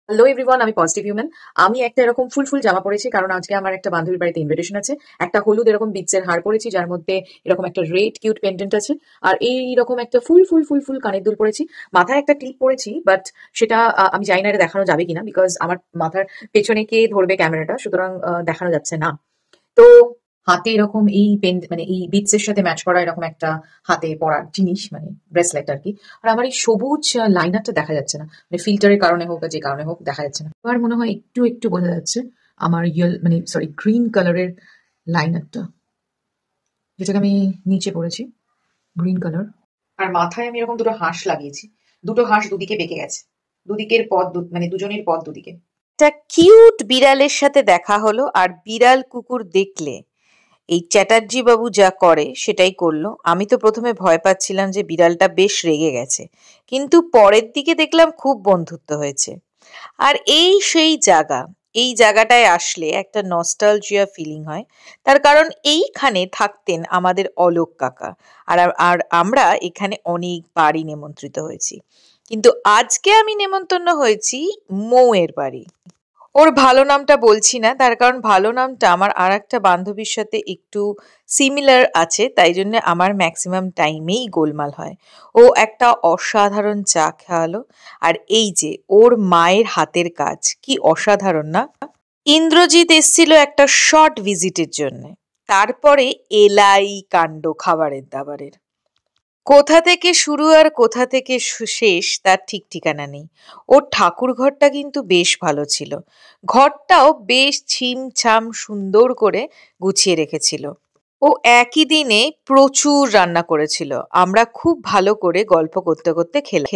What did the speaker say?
Hello everyone, আমি positive human. আমি একটা এরকম ফুল ফুল জামা পরেছি কারণ আজকে আমার একটা বান্ধবীর বাড়িতে ইনভিটেশন আছে। একটা হলুদ এরকম বিটসের হার পরেছি যার মধ্যে এরকম একটা রেড কিউট পেন্ডেন্ট আছে। আর এইরকম একটা ফুল ফুল ফুল ফুল কানের দুল পরেছি। মাথায় একটা ক্লিপ পরেছি, বাট সেটা আমি জানি না এটা দেখানো যাবে কিনা, বিকজ আমার মাথার পেছনে কে ধরবে ক্যামেরাটা, সুতরাং দেখানো যাচ্ছে না। তো হাতে এরকম এই পেন মানে এই বিটস এর সাথে ম্যাচ করা এরকম একটা হাতে পরার জিনিস, মানে ব্রেসলেট আর কি। আর আমার এই সবুজ লাইনারটা দেখা যাচ্ছে না, মানে ফিল্টারের কারণে হোক বা যে কারণে হোক দেখা যাচ্ছে না। এবার মনে হয় একটু একটু বোঝা যাচ্ছে আমার মানে সরি গ্রিন কালারের লাইনারটা, যেটাকে আমি নিচে পড়েছি, গ্রিন কালার। আর মাথায় আমি এরকম দুটো হাঁস লাগিয়েছি, দুটো হাঁস দুদিকে বেঁকে গেছে, দুদিকের পথ মানে দুজনের পথ দুদিকে। একটা কিউট বিড়ালের সাথে দেখা হলো, আর বিড়াল কুকুর দেখলে এই চ্যাটার্জি বাবু যা করে সেটাই করলো। আমি তো প্রথমে ভয় পাচ্ছিলাম যে বিড়ালটা বেশ রেগে গেছে, কিন্তু পরের দিকে দেখলাম খুব বন্ধুত্ব হয়েছে। আর এই সেই জায়গা, এই জায়গাটায় আসলে একটা নস্টালজিয়া ফিলিং হয়। তার কারণ এইখানে থাকতেন আমাদের অলোক কাকা। আর আর আমরা এখানে অনেকবারই নিমন্ত্রিত হয়েছি, কিন্তু আজকে আমি নেমন্তন্ন হয়েছি মৌয়ের বাড়ি। ওর ভালো নামটা বলছি না, তার কারণ ভালো নামটা আমার আর একটা বান্ধবীর সাথে একটু সিমিলার আছে, তাই জন্য আমার ম্যাক্সিমাম টাইমেই গোলমাল হয়। ও একটা অসাধারণ চা খাওয়ালো, আর এই যে ওর মায়ের হাতের কাজ কি অসাধারণ না। ইন্দ্রজিৎ এসছিল একটা শর্ট ভিজিটের জন্য, তারপরে এলাই কাণ্ড খাবারের দাবারের। কোথা থেকে শুরু আর কোথা থেকে শেষ তার ঠিক ঠিকানা নেই। ওর ঠাকুর ঘরটা কিন্তু বেশ ভালো ছিল, ঘরটাও বেশ ছিমছাম সুন্দর করে গুছিয়ে রেখেছিল। ও একই দিনে প্রচুর রান্না করেছিল, আমরা খুব ভালো করে গল্প করতে করতে খেলাম।